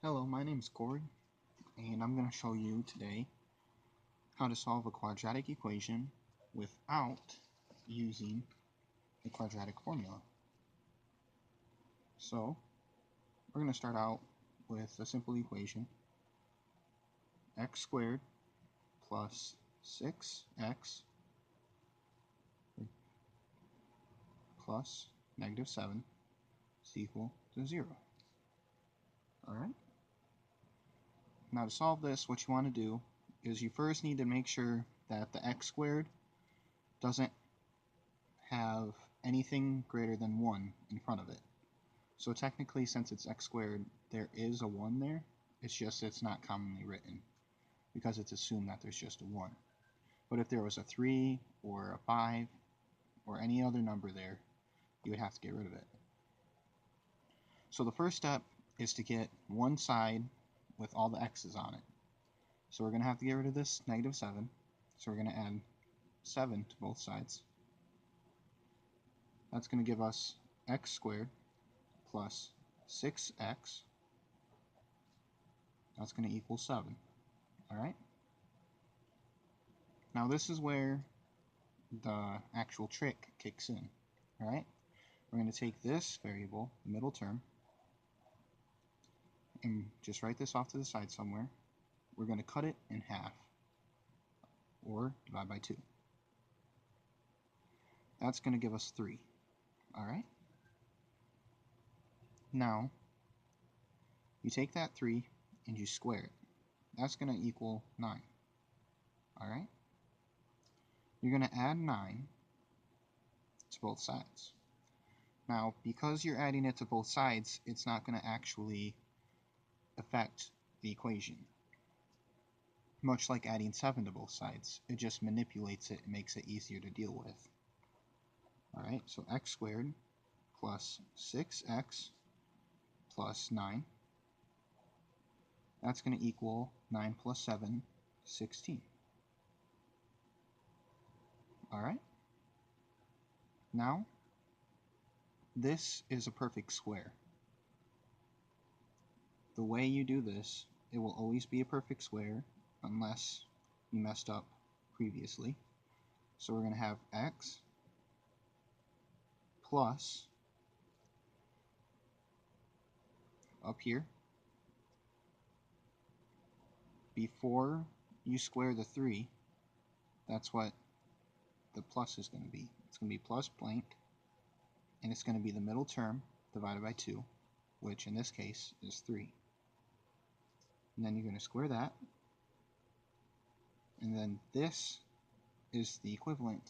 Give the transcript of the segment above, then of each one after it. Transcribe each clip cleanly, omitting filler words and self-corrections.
Hello, my name is Corey, and I'm going to show you today how to solve a quadratic equation without using the quadratic formula. So, we're going to start out with a simple equation, x squared plus 6x plus negative 7 is equal to 0. Alright? Now to solve this, what you want to do is you first need to make sure that the x squared doesn't have anything greater than 1 in front of it. So technically, since it's x squared, there is a 1 there. It's just it's not commonly written because it's assumed that there's just a 1. But if there was a 3 or a 5 or any other number there, you would have to get rid of it. So the first step is to get one side with all the x's on it. So we're going to have to get rid of this negative 7. So we're going to add 7 to both sides. That's going to give us x squared plus 6x. That's going to equal 7. Alright? Now this is where the actual trick kicks in. Alright? We're going to take this variable, the middle term, and just write this off to the side somewhere. We're going to cut it in half, or divide by 2. That's going to give us 3. Alright? Now, you take that 3 and you square it. That's going to equal 9. Alright? You're going to add 9 to both sides. Now, because you're adding it to both sides, it's not going to actually affect the equation. Much like adding 7 to both sides, it just manipulates it and makes it easier to deal with. Alright, so x squared plus 6x plus 9. That's going to equal 9 plus 7, 16. Alright? Now, this is a perfect square. The way you do this, it will always be a perfect square unless you messed up previously. So we're going to have x plus, up here, before you square the 3, that's what the plus is going to be. It's going to be plus blank, and it's going to be the middle term divided by 2, which in this case is 3. And then you're going to square that, and then this is the equivalent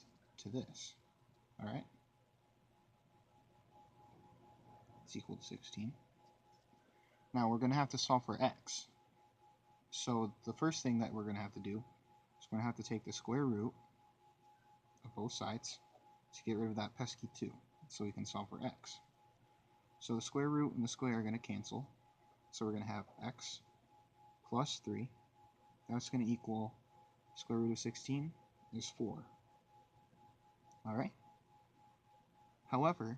to this. Alright? It's equal to 16. Now we're going to have to solve for x. So the first thing that we're going to have to do is we're going to have to take the square root of both sides to get rid of that pesky 2, so we can solve for x. So the square root and the square are going to cancel. So we're going to have x plus 3. That's going to equal square root of 16 is 4. Alright? However,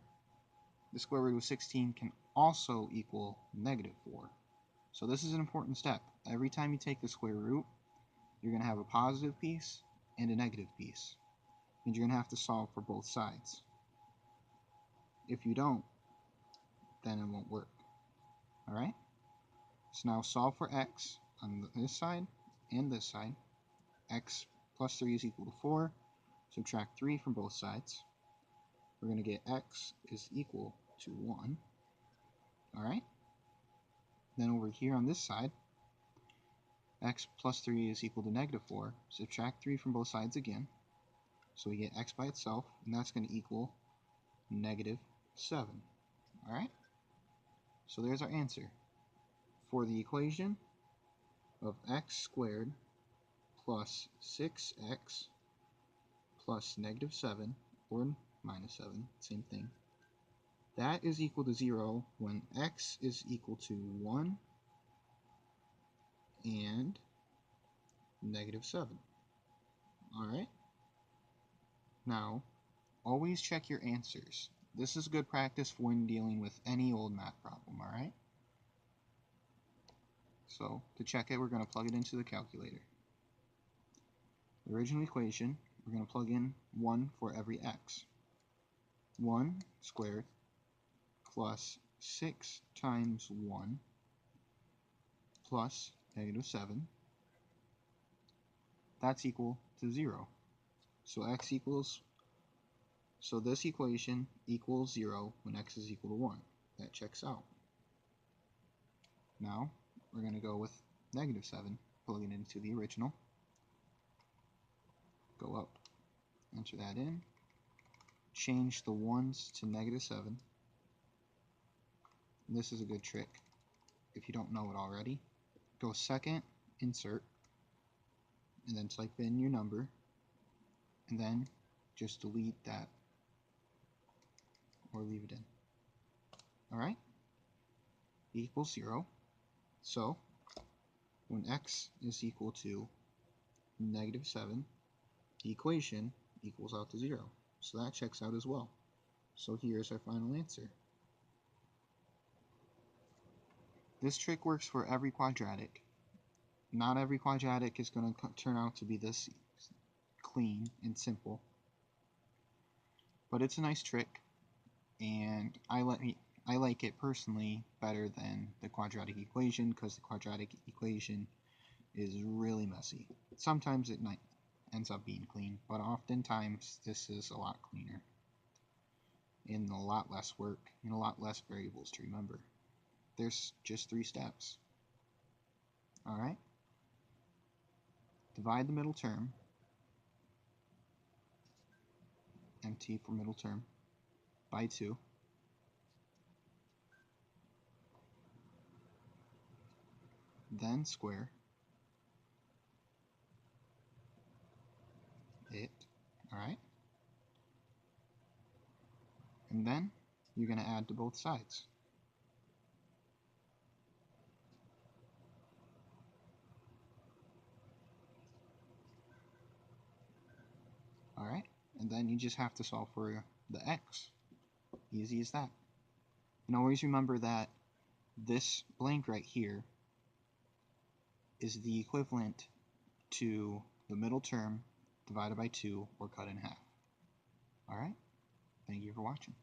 the square root of 16 can also equal negative 4. So this is an important step. Every time you take the square root, you're going to have a positive piece and a negative piece. And you're going to have to solve for both sides. If you don't, then it won't work. Alright? So now solve for x on this side and this side. X plus 3 is equal to 4. Subtract 3 from both sides. We're going to get x is equal to 1. Alright? Then over here on this side, x plus 3 is equal to negative 4. Subtract 3 from both sides again. So we get x by itself, and that's going to equal negative 7. Alright? So there's our answer. For the equation of x squared plus 6x plus negative 7, or minus 7, same thing, that is equal to 0 when x is equal to 1 and negative 7. Alright? Now, always check your answers. This is good practice for when dealing with any old math problem, alright? So to check it, we're going to plug it into the calculator. The original equation, we're going to plug in 1 for every x. 1 squared plus 6 times 1 plus negative 7. That's equal to 0. So this equation equals 0 when x is equal to 1. That checks out. Now, we're going to go with negative 7, plug it into the original. Go up, enter that in. Change the 1's to negative 7. And this is a good trick if you don't know it already. Go second, insert, and then type in your number, and then just delete that or leave it in. Alright? Equals 0. So, when x is equal to negative 7, the equation equals out to 0. So that checks out as well. So here's our final answer. This trick works for every quadratic. Not every quadratic is going to turn out to be this clean and simple. But it's a nice trick, and I like it personally better than the quadratic equation, because the quadratic equation is really messy. Sometimes it ends up being clean, but oftentimes this is a lot cleaner and a lot less work and a lot less variables to remember. There's just 3 steps. Alright? Divide the middle term, MT for middle term, by 2. Then square it. Alright? And then you're going to add to both sides. Alright? And then you just have to solve for the x. Easy as that. And always remember that this blank right here is the equivalent to the middle term divided by 2 or cut in half. Alright? Thank you for watching.